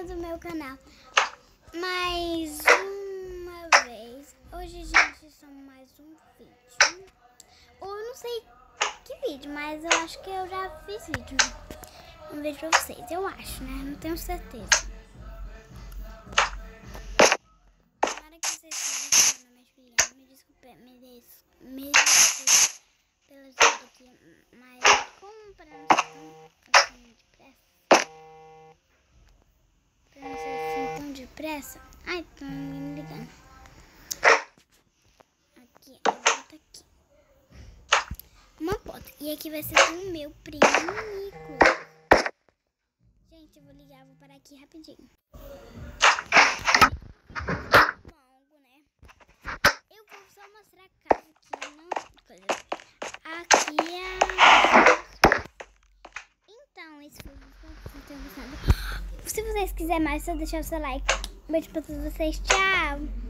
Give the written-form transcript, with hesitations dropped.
inscritinhas do meu canal. Mais uma vez. Hoje, gente, são mais um vídeo. Ou eu não sei que vídeo, mas eu acho que eu já fiz vídeo. Um vídeo pra vocês, eu acho, né? Não tenho certeza. Tomara que vocês saibam, meu nome é Juliana. Me desculpe pelas coisas aqui, mas como para não ser tão assim depressa. Pra não ser assim tão depressa. Ai, tô me ligando. Aqui, eu boto aqui. Uma foto. E aqui vai ser o meu primo Nico. Gente, eu vou ligar, vou parar aqui rapidinho. Longo, né? Eu vou só mostrar a casa aqui, não coisa. Aqui é... Então, esse foi o vídeo. Se vocês quiserem mais, só deixar o seu like. Beijo pra todos vocês. Tchau!